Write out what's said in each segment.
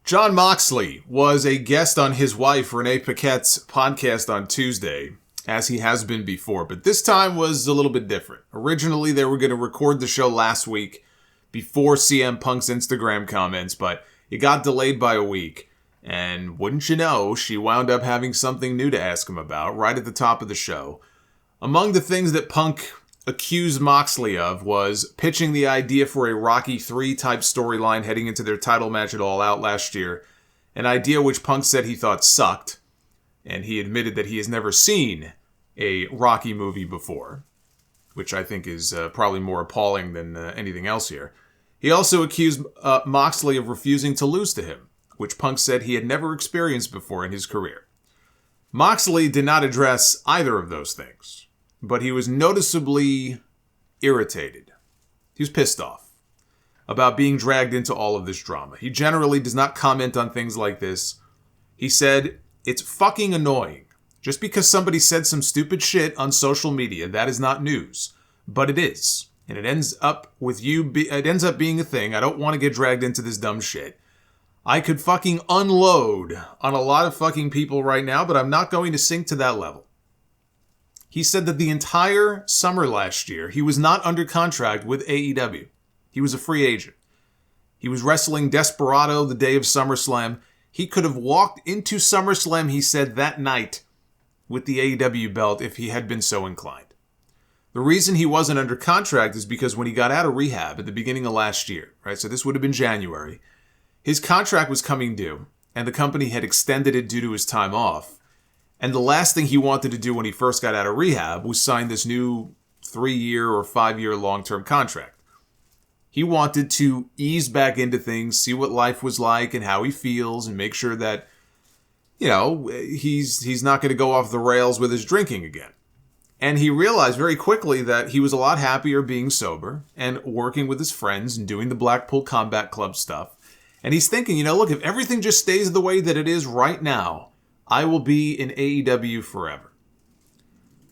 Jon Moxley was a guest on his wife Renee Paquette's podcast on Tuesday, as he has been before, but this time was a little bit different. Originally, they were going to record the show last week before CM Punk's Instagram comments, but it got delayed by a week, and wouldn't you know, she wound up having something new to ask him about right at the top of the show. Among the things that Punk accused Moxley of was pitching the idea for a Rocky III type storyline heading into their title match at All Out last year, an idea which Punk said he thought sucked, and he admitted that he has never seen a Rocky movie before, which I think is probably more appalling than anything else here. He also accused Moxley of refusing to lose to him, which Punk said he had never experienced before in his career. Moxley did not address either of those things, but he was noticeably irritated. He was pissed off about being dragged into all of this drama. He generally does not comment on things like this. He said, "It's fucking annoying. Just because somebody said some stupid shit on social media, that is not news. But it is. And it ends up being a thing. I don't want to get dragged into this dumb shit. I could fucking unload on a lot of fucking people right now, but I'm not going to sink to that level." He said that the entire summer last year, he was not under contract with AEW. He was a free agent. He was wrestling Desperado the day of SummerSlam. He could have walked into SummerSlam, he said, that night with the AEW belt if he had been so inclined. The reason he wasn't under contract is because when he got out of rehab at the beginning of last year, right, so this would have been January, his contract was coming due, and the company had extended it due to his time off. And the last thing he wanted to do when he first got out of rehab was sign this new 3-year or 5-year long-term contract. He wanted to ease back into things, see what life was like and how he feels, and make sure that, you know, he's not going to go off the rails with his drinking again. And he realized very quickly that he was a lot happier being sober and working with his friends and doing the Blackpool Combat Club stuff. And he's thinking, you know, look, if everything just stays the way that it is right now, I will be in AEW forever.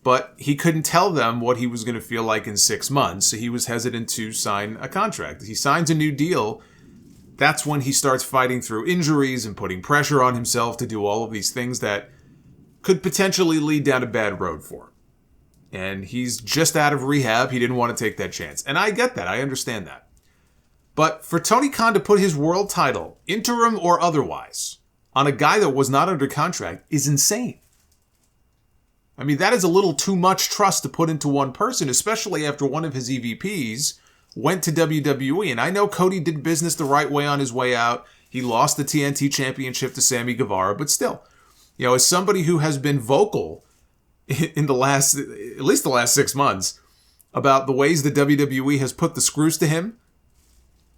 But he couldn't tell them what he was going to feel like in 6 months, so he was hesitant to sign a contract. He signs a new deal. That's when he starts fighting through injuries and putting pressure on himself to do all of these things that could potentially lead down a bad road for him. And he's just out of rehab. He didn't want to take that chance. And I get that. I understand that. But for Tony Khan to put his world title, interim or otherwise, on a guy that was not under contract is insane. I mean, that is a little too much trust to put into one person, especially after one of his EVPs went to WWE. And I know Cody did business the right way on his way out. He lost the TNT Championship to Sammy Guevara, but still, you know, as somebody who has been vocal in at least the last 6 months, about the ways the WWE has put the screws to him,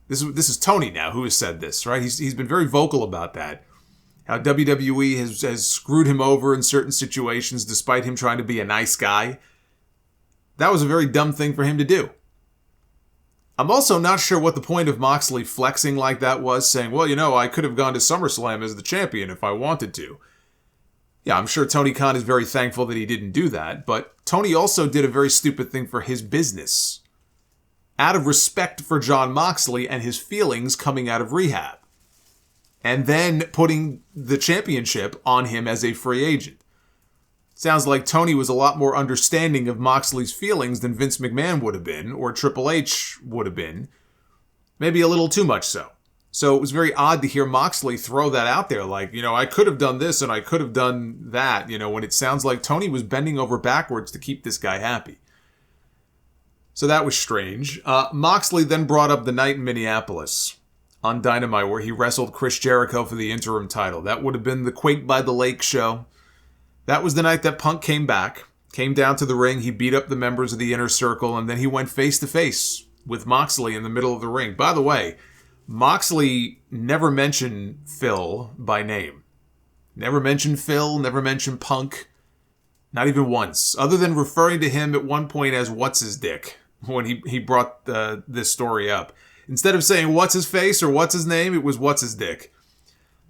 this is Tony now who has said this, right? He's been very vocal about that. How WWE has screwed him over in certain situations despite him trying to be a nice guy. That was a very dumb thing for him to do. I'm also not sure what the point of Moxley flexing like that was, saying, well, you know, I could have gone to SummerSlam as the champion if I wanted to. Yeah, I'm sure Tony Khan is very thankful that he didn't do that, but Tony also did a very stupid thing for his business, out of respect for Jon Moxley and his feelings coming out of rehab, and then putting the championship on him as a free agent. Sounds like Tony was a lot more understanding of Moxley's feelings than Vince McMahon would have been, or Triple H would have been. Maybe a little too much so. So it was very odd to hear Moxley throw that out there, like, you know, I could have done this and I could have done that, you know, when it sounds like Tony was bending over backwards to keep this guy happy. So that was strange. Moxley then brought up the night in Minneapolis on Dynamite where he wrestled Chris Jericho for the interim title. That would have been the Quake by the Lake show. That was the night that Punk came down to the ring, he beat up the members of the Inner Circle, and then he went face-to-face with Moxley in the middle of the ring. By the way, Moxley never mentioned Phil by name. Never mentioned Phil, never mentioned Punk. Not even once. Other than referring to him at one point as What's-His-Dick when he brought this story up. Instead of saying What's-His-Face or What's-His-Name, it was What's-His-Dick.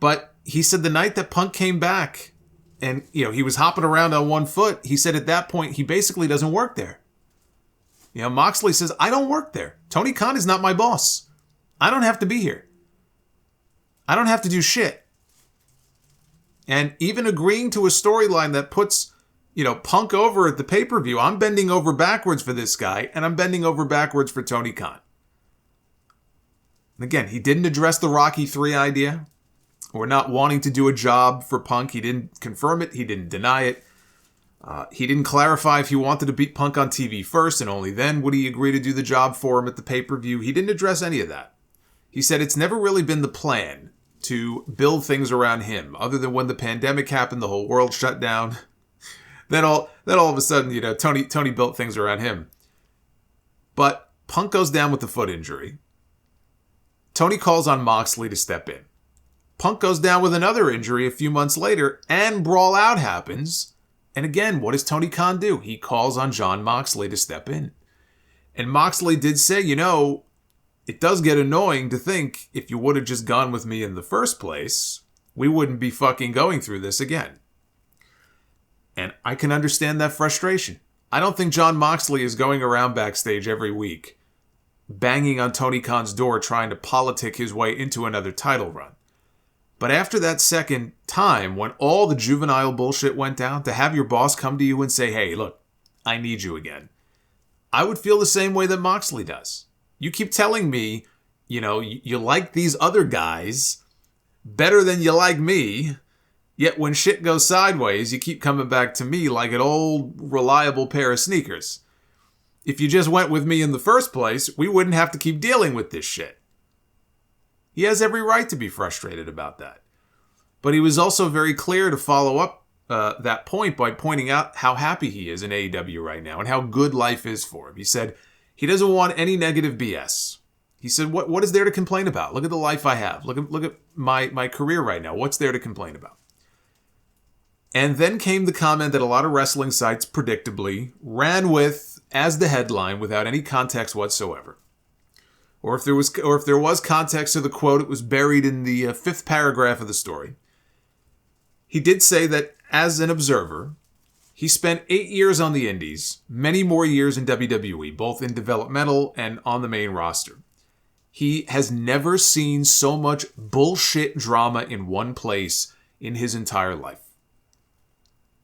But he said the night that Punk came back and, you know, he was hopping around on one foot, he said at that point he basically doesn't work there. You know, Moxley says, I don't work there. Tony Khan is not my boss. I don't have to be here. I don't have to do shit. And even agreeing to a storyline that puts, Punk over at the pay-per-view, I'm bending over backwards for this guy, and I'm bending over backwards for Tony Khan. And again, he didn't address the Rocky 3 idea, or not wanting to do a job for Punk. He didn't confirm it. He didn't deny it. He didn't clarify if he wanted to beat Punk on TV first, and only then would he agree to do the job for him at the pay-per-view. He didn't address any of that. He said it's never really been the plan to build things around him, other than when the pandemic happened, the whole world shut down. Then all of a sudden, Tony built things around him. But Punk goes down with the foot injury. Tony calls on Moxley to step in. Punk goes down with another injury a few months later, and Brawl Out happens. And again, what does Tony Khan do? He calls on Jon Moxley to step in. And Moxley did say, it does get annoying to think if you would have just gone with me in the first place, we wouldn't be fucking going through this again. And I can understand that frustration. I don't think Jon Moxley is going around backstage every week, banging on Tony Khan's door trying to politic his way into another title run. But after that second time, when all the juvenile bullshit went down, to have your boss come to you and say, hey, look, I need you again, I would feel the same way that Moxley does. You keep telling me, you like these other guys better than you like me, yet when shit goes sideways, you keep coming back to me like an old, reliable pair of sneakers. If you just went with me in the first place, we wouldn't have to keep dealing with this shit. He has every right to be frustrated about that. But he was also very clear to follow up that point by pointing out how happy he is in AEW right now and how good life is for him. He said he doesn't want any negative BS. He said, what is there to complain about? Look at the life I have. Look at my career right now. What's there to complain about? And then came the comment that a lot of wrestling sites predictably ran with as the headline without any context whatsoever. Or if there was context to the quote, it was buried in the fifth paragraph of the story. He did say that as an observer, he spent 8 years on the indies, many more years in WWE, both in developmental and on the main roster. He has never seen so much bullshit drama in one place in his entire life.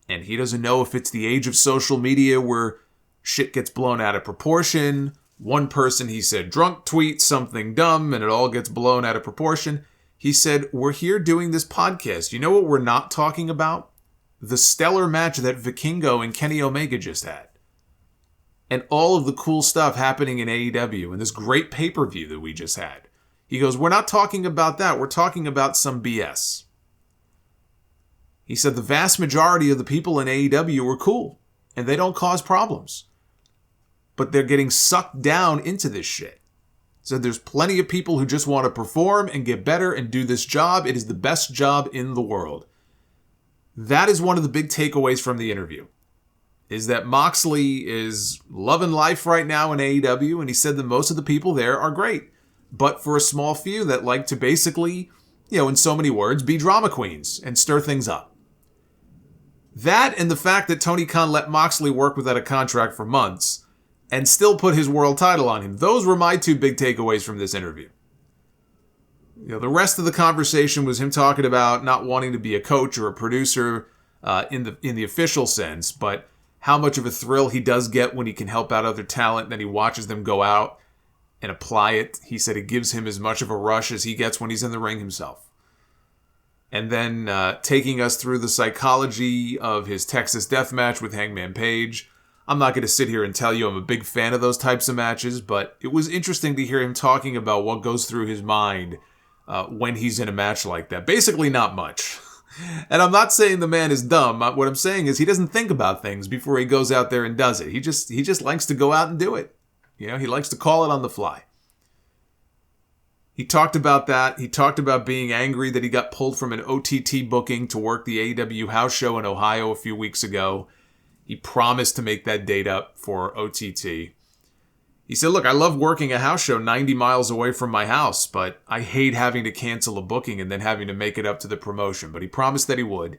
And he doesn't know if it's the age of social media where shit gets blown out of proportion. One person, he said, drunk tweets something dumb and it all gets blown out of proportion. He said, we're here doing this podcast. You know what we're not talking about? The stellar match that Vikingo and Kenny Omega just had. And all of the cool stuff happening in AEW and this great pay-per-view that we just had. He goes, we're not talking about that. We're talking about some BS. He said the vast majority of the people in AEW were cool and they don't cause problems. But they're getting sucked down into this shit. So there's plenty of people who just want to perform and get better and do this job. It is the best job in the world. That is one of the big takeaways from the interview. Is that Moxley is loving life right now in AEW, and he said that most of the people there are great. But for a small few that like to basically, in so many words, be drama queens and stir things up. That and the fact that Tony Khan let Moxley work without a contract for months and still put his world title on him. Those were my two big takeaways from this interview. The rest of the conversation was him talking about not wanting to be a coach or a producer in the official sense, but how much of a thrill he does get when he can help out other talent, then he watches them go out and apply it. He said it gives him as much of a rush as he gets when he's in the ring himself. And then taking us through the psychology of his Texas death match with Hangman Page. I'm not going to sit here and tell you I'm a big fan of those types of matches, but it was interesting to hear him talking about what goes through his mind when he's in a match like that. Basically, not much. And I'm not saying the man is dumb. What I'm saying is he doesn't think about things before he goes out there and does it. He just likes to go out and do it. He likes to call it on the fly. He talked about that. He talked about being angry that he got pulled from an OTT booking to work the AEW house show in Ohio a few weeks ago. He promised to make that date up for OTT. He said, look, I love working a house show 90 miles away from my house, but I hate having to cancel a booking and then having to make it up to the promotion. But he promised that he would.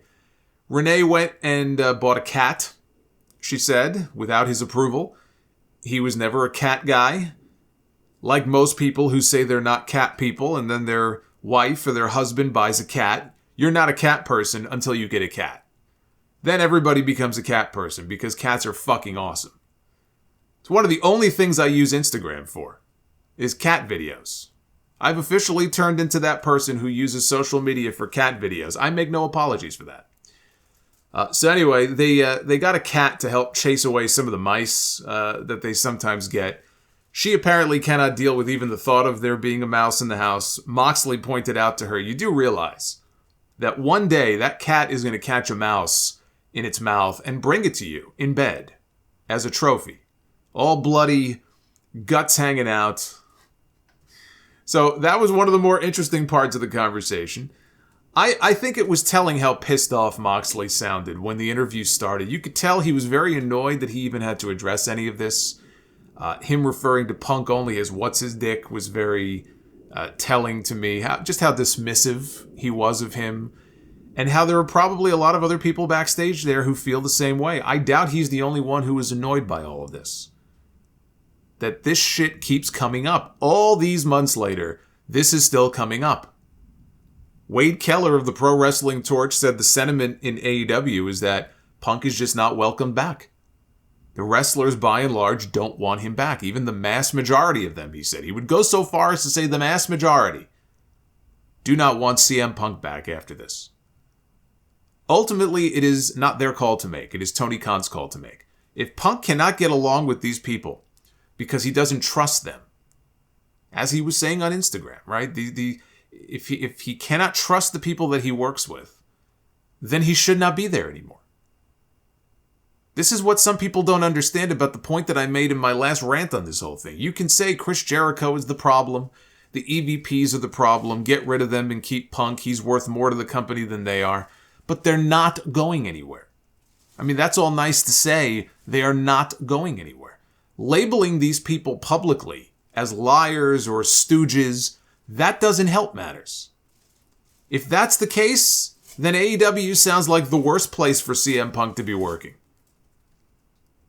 Renee went and bought a cat, she said, without his approval. He was never a cat guy. Like most people who say they're not cat people and then they're wife or their husband buys a cat, you're not a cat person until you get a cat. Then everybody becomes a cat person because cats are fucking awesome. It's one of the only things I use Instagram for, is cat videos. I've officially turned into that person who uses social media for cat videos. I make no apologies for that. So anyway, they got a cat to help chase away some of the mice that they sometimes get. She apparently cannot deal with even the thought of there being a mouse in the house. Moxley pointed out to her, you do realize that one day that cat is going to catch a mouse in its mouth and bring it to you in bed as a trophy. All bloody, guts hanging out. So that was one of the more interesting parts of the conversation. I think it was telling how pissed off Moxley sounded when the interview started. You could tell he was very annoyed that he even had to address any of this. Him referring to Punk only as what's his dick was very telling to me. Just how dismissive he was of him. And how there are probably a lot of other people backstage there who feel the same way. I doubt he's the only one who was annoyed by all of this. That this shit keeps coming up. All these months later, this is still coming up. Wade Keller of the Pro Wrestling Torch said the sentiment in AEW is that Punk is just not welcomed back. The wrestlers, by and large, don't want him back. Even the mass majority of them, he said. He would go so far as to say the mass majority do not want CM Punk back after this. Ultimately, it is not their call to make. It is Tony Khan's call to make. If Punk cannot get along with these people because he doesn't trust them, as he was saying on Instagram, right? If he cannot trust the people that he works with, then he should not be there anymore. This is what some people don't understand about the point that I made in my last rant on this whole thing. You can say Chris Jericho is the problem, the EVPs are the problem, get rid of them and keep Punk, he's worth more to the company than they are, but they're not going anywhere. I mean, that's all nice to say, they are not going anywhere. Labeling these people publicly as liars or stooges, that doesn't help matters. If that's the case, then AEW sounds like the worst place for CM Punk to be working.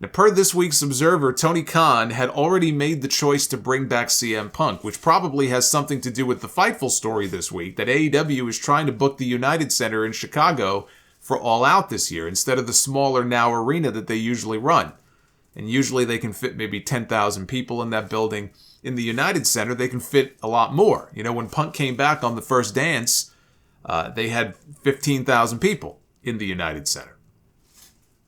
Now, per this week's Observer, Tony Khan had already made the choice to bring back CM Punk, which probably has something to do with the Fightful story this week, that AEW is trying to book the United Center in Chicago for All Out this year, instead of the smaller Now Arena that they usually run. And usually they can fit maybe 10,000 people in that building. In the United Center, they can fit a lot more. You know, when Punk came back on the first dance, they had 15,000 people in the United Center.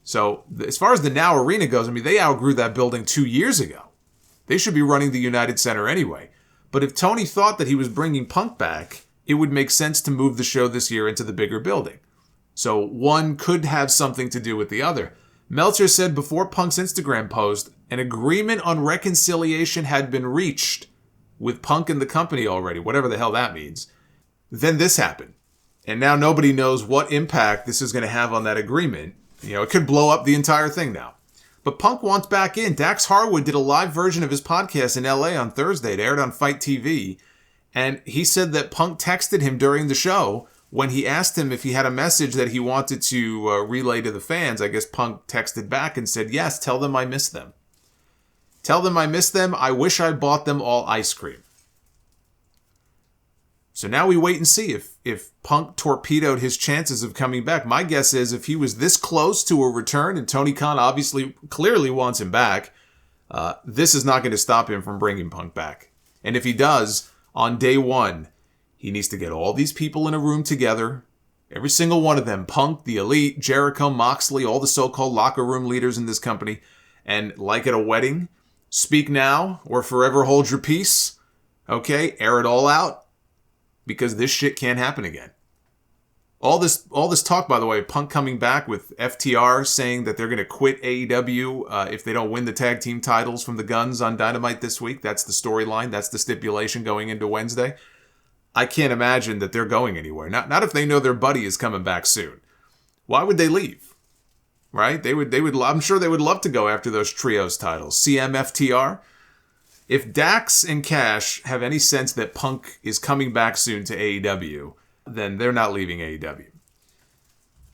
So as far as the Now Arena goes, I mean, they outgrew that building 2 years ago. They should be running the United Center anyway. But if Tony thought that he was bringing Punk back, it would make sense to move the show this year into the bigger building. So one could have something to do with the other. Meltzer said before Punk's Instagram post, an agreement on reconciliation had been reached with Punk and the company already, whatever the hell that means. Then this happened. And now nobody knows what impact this is going to have on that agreement. You know, it could blow up the entire thing now. But Punk wants back in. Dax Harwood did a live version of his podcast in LA on Thursday. It aired on Fight TV. And he said that Punk texted him during the show when he asked him if he had a message that he wanted to relay to the fans. I guess Punk texted back and said, yes, tell them I miss them. Tell them I miss them. I wish I bought them all ice cream. So now we wait and see if Punk torpedoed his chances of coming back. My guess is if he was this close to a return, and Tony Khan obviously clearly wants him back, this is not going to stop him from bringing Punk back. And if he does, on day one, he needs to get all these people in a room together, every single one of them, Punk, the Elite, Jericho, Moxley, all the so-called locker room leaders in this company, and like at a wedding, speak now or forever hold your peace, okay? Air it all out, because this shit can't happen again. All this talk, by the way, Punk coming back with FTR saying that they're going to quit AEW if they don't win the tag team titles from the Guns on Dynamite this week. That's the storyline. That's the stipulation going into Wednesday. I can't imagine that they're going anywhere. Not if they know their buddy is coming back soon. Why would they leave? Right? They would. I'm sure they would love to go after those trios titles. CMFTR. If Dax and Cash have any sense that Punk is coming back soon to AEW, then they're not leaving AEW.